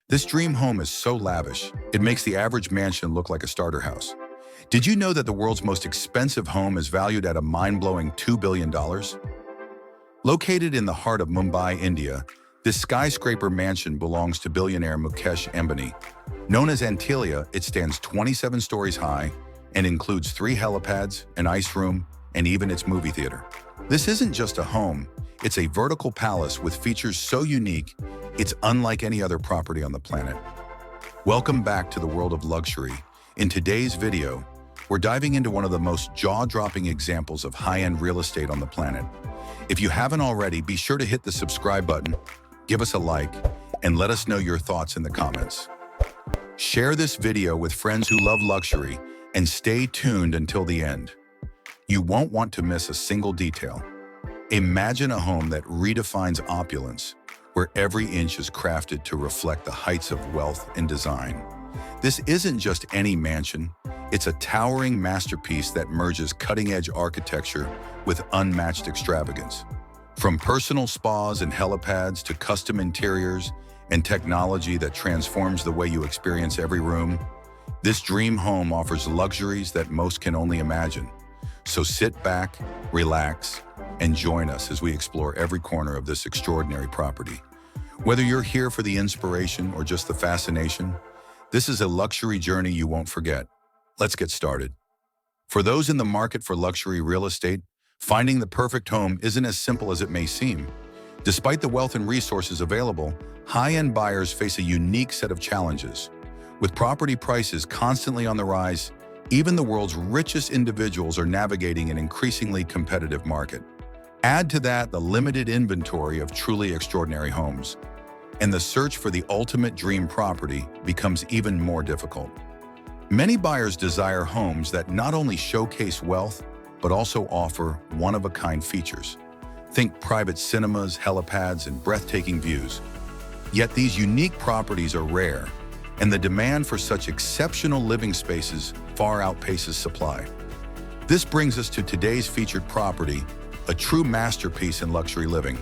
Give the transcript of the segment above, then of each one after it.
This dream home is so lavish, it makes the average mansion look like a starter house. Did you know that the world's most expensive home is valued at a mind-blowing $2 billion? Located in the heart of Mumbai, India, this skyscraper mansion belongs to billionaire Mukesh Ambani. Known as Antilia, it stands 27 stories high and includes 3 helipads, an ice room, and even its movie theater. This isn't just a home, it's a vertical palace with features so unique, it's unlike any other property on the planet. Welcome back to the world of luxury. In today's video, we're diving into one of the most jaw-dropping examples of high-end real estate on the planet. If you haven't already, be sure to hit the subscribe button, give us a like, and let us know your thoughts in the comments. Share this video with friends who love luxury and stay tuned until the end. You won't want to miss a single detail. Imagine a home that redefines opulence, where every inch is crafted to reflect the heights of wealth and design. This isn't just any mansion, it's a towering masterpiece that merges cutting-edge architecture with unmatched extravagance. From personal spas and helipads to custom interiors and technology that transforms the way you experience every room, this dream home offers luxuries that most can only imagine. So sit back, relax, and join us as we explore every corner of this extraordinary property. Whether you're here for the inspiration or just the fascination, this is a luxury journey you won't forget. Let's get started. For those in the market for luxury real estate, finding the perfect home isn't as simple as it may seem. Despite the wealth and resources available, high-end buyers face a unique set of challenges. With property prices constantly on the rise, even the world's richest individuals are navigating an increasingly competitive market. Add to that the limited inventory of truly extraordinary homes, and the search for the ultimate dream property becomes even more difficult. Many buyers desire homes that not only showcase wealth, but also offer one-of-a-kind features. Think private cinemas, helipads, and breathtaking views. Yet these unique properties are rare, and the demand for such exceptional living spaces far outpaces supply. This brings us to today's featured property, a true masterpiece in luxury living.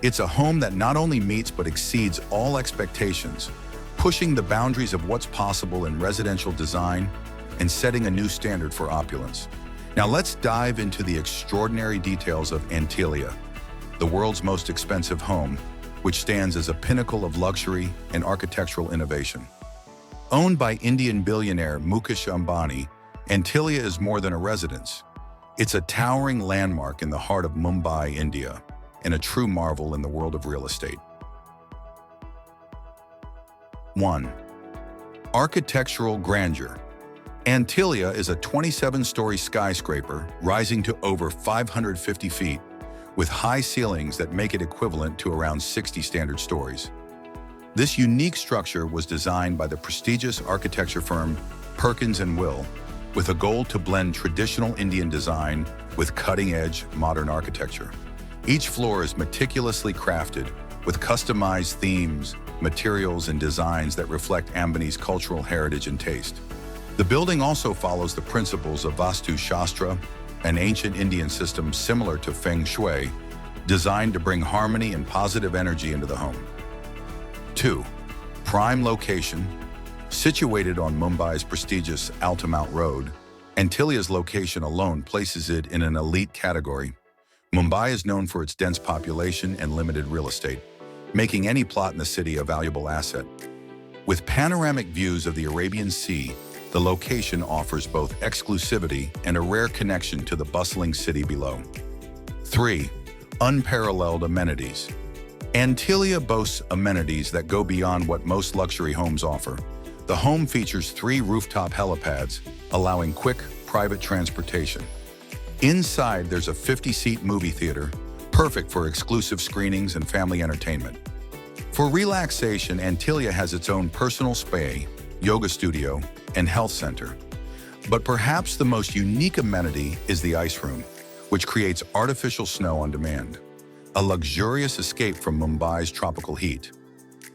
It's a home that not only meets but exceeds all expectations, pushing the boundaries of what's possible in residential design and setting a new standard for opulence. Now let's dive into the extraordinary details of Antilia, the world's most expensive home, which stands as a pinnacle of luxury and architectural innovation. Owned by Indian billionaire Mukesh Ambani, Antilia is more than a residence. It's a towering landmark in the heart of Mumbai, India, and a true marvel in the world of real estate. 1. Architectural grandeur. Antilia is a 27-story skyscraper rising to over 550 feet, with high ceilings that make it equivalent to around 60 standard stories. This unique structure was designed by the prestigious architecture firm Perkins & Will, with a goal to blend traditional Indian design with cutting-edge modern architecture. Each floor is meticulously crafted with customized themes, materials, and designs that reflect Ambani's cultural heritage and taste. The building also follows the principles of Vastu Shastra, an ancient Indian system similar to Feng Shui, designed to bring harmony and positive energy into the home. 2. Prime location. Situated on Mumbai's prestigious Altamount Road, Antilia's location alone places it in an elite category. Mumbai is known for its dense population and limited real estate, making any plot in the city a valuable asset. With panoramic views of the Arabian Sea, the location offers both exclusivity and a rare connection to the bustling city below. 3. Unparalleled amenities. Antilia boasts amenities that go beyond what most luxury homes offer. The home features 3 rooftop helipads, allowing quick, private transportation. Inside, there's a 50-seat movie theater, perfect for exclusive screenings and family entertainment. For relaxation, Antilia has its own personal spa, yoga studio, and health center. But perhaps the most unique amenity is the ice room, which creates artificial snow on demand, a luxurious escape from Mumbai's tropical heat.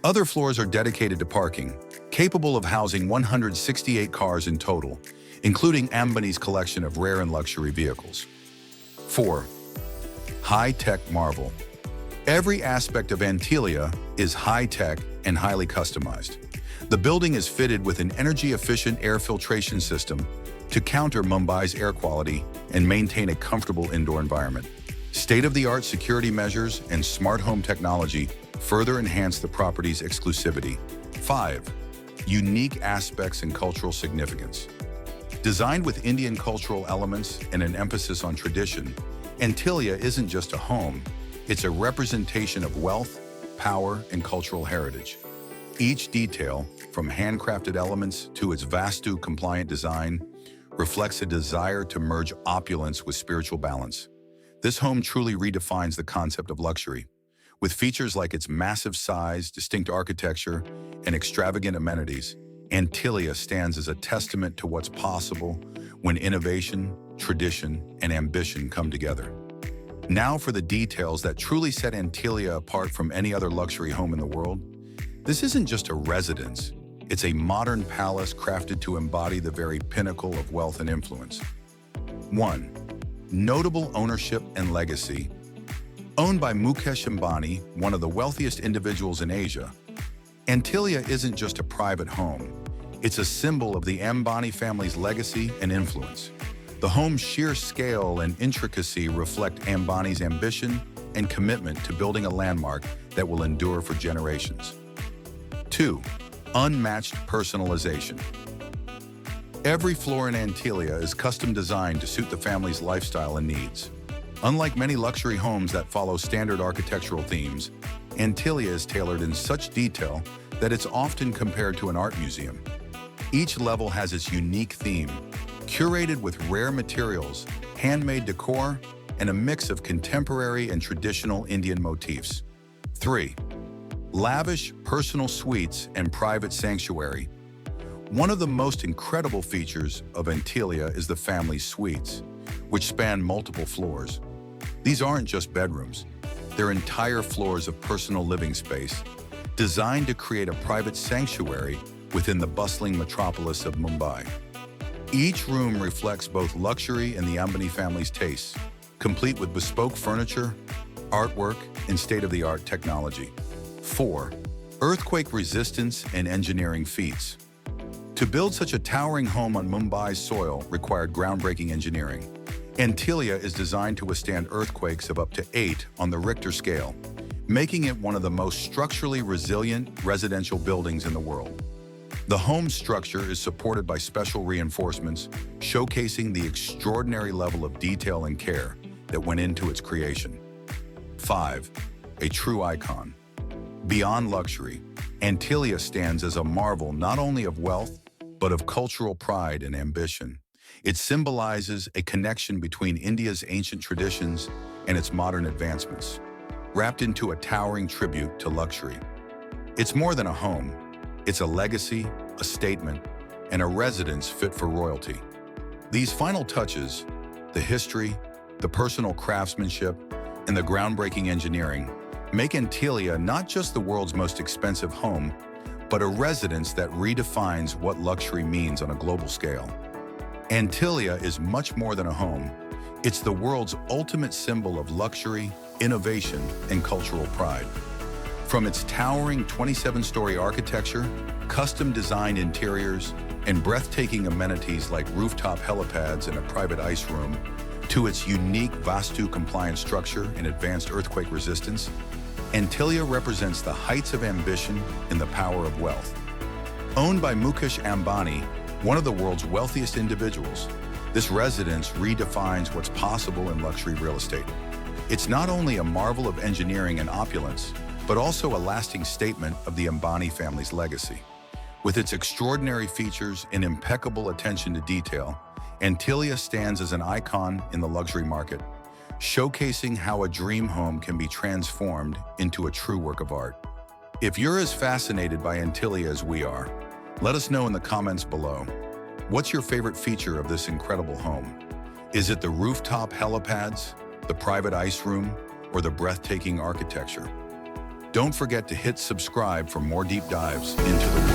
Other floors are dedicated to parking, capable of housing 168 cars in total, including Ambani's collection of rare and luxury vehicles. 4. High-tech marvel. Every aspect of Antilia is high-tech and highly customized. The building is fitted with an energy-efficient air filtration system to counter Mumbai's air quality and maintain a comfortable indoor environment. State-of-the-art security measures and smart home technology further enhance the property's exclusivity. 5. Unique aspects and cultural significance. Designed with Indian cultural elements and an emphasis on tradition, Antilia isn't just a home, it's a representation of wealth, power, and cultural heritage. Each detail, from handcrafted elements to its Vastu-compliant design, reflects a desire to merge opulence with spiritual balance. This home truly redefines the concept of luxury. With features like its massive size, distinct architecture, and extravagant amenities, Antilia stands as a testament to what's possible when innovation, tradition, and ambition come together. Now for the details that truly set Antilia apart from any other luxury home in the world. This isn't just a residence. It's a modern palace crafted to embody the very pinnacle of wealth and influence. 1. Notable ownership and legacy. Owned by Mukesh Ambani, one of the wealthiest individuals in Asia, Antilia isn't just a private home. It's a symbol of the Ambani family's legacy and influence. The home's sheer scale and intricacy reflect Ambani's ambition and commitment to building a landmark that will endure for generations. 2. Unmatched personalization. Every floor in Antilia is custom designed to suit the family's lifestyle and needs. Unlike many luxury homes that follow standard architectural themes, Antilia is tailored in such detail that it's often compared to an art museum. Each level has its unique theme, curated with rare materials, handmade decor, and a mix of contemporary and traditional Indian motifs. 3. Lavish personal suites and private sanctuary. One of the most incredible features of Antilia is the family suites, which span multiple floors. These aren't just bedrooms. They're entire floors of personal living space, designed to create a private sanctuary within the bustling metropolis of Mumbai. Each room reflects both luxury and the Ambani family's tastes, complete with bespoke furniture, artwork, and state-of-the-art technology. 4. Earthquake resistance and engineering feats. To build such a towering home on Mumbai's soil required groundbreaking engineering. Antilia is designed to withstand earthquakes of up to 8 on the Richter scale, making it one of the most structurally resilient residential buildings in the world. The home structure is supported by special reinforcements, showcasing the extraordinary level of detail and care that went into its creation. 5. A true icon. Beyond luxury, Antilia stands as a marvel not only of wealth, but of cultural pride and ambition. It symbolizes a connection between India's ancient traditions and its modern advancements, wrapped into a towering tribute to luxury. It's more than a home. It's a legacy, a statement, and a residence fit for royalty. These final touches, the history, the personal craftsmanship, and the groundbreaking engineering, make Antilia not just the world's most expensive home, but a residence that redefines what luxury means on a global scale. Antilia is much more than a home. It's the world's ultimate symbol of luxury, innovation, and cultural pride. From its towering 27-story architecture, custom-designed interiors, and breathtaking amenities like rooftop helipads and a private ice room, to its unique Vastu-compliant structure and advanced earthquake resistance, Antilia represents the heights of ambition and the power of wealth. Owned by Mukesh Ambani, one of the world's wealthiest individuals, this residence redefines what's possible in luxury real estate. It's not only a marvel of engineering and opulence, but also a lasting statement of the Ambani family's legacy. With its extraordinary features and impeccable attention to detail, Antilia stands as an icon in the luxury market, showcasing how a dream home can be transformed into a true work of art. If you're as fascinated by Antilia as we are, let us know in the comments below. What's your favorite feature of this incredible home? Is it the rooftop helipads, the private ice room, or the breathtaking architecture? Don't forget to hit subscribe for more deep dives into the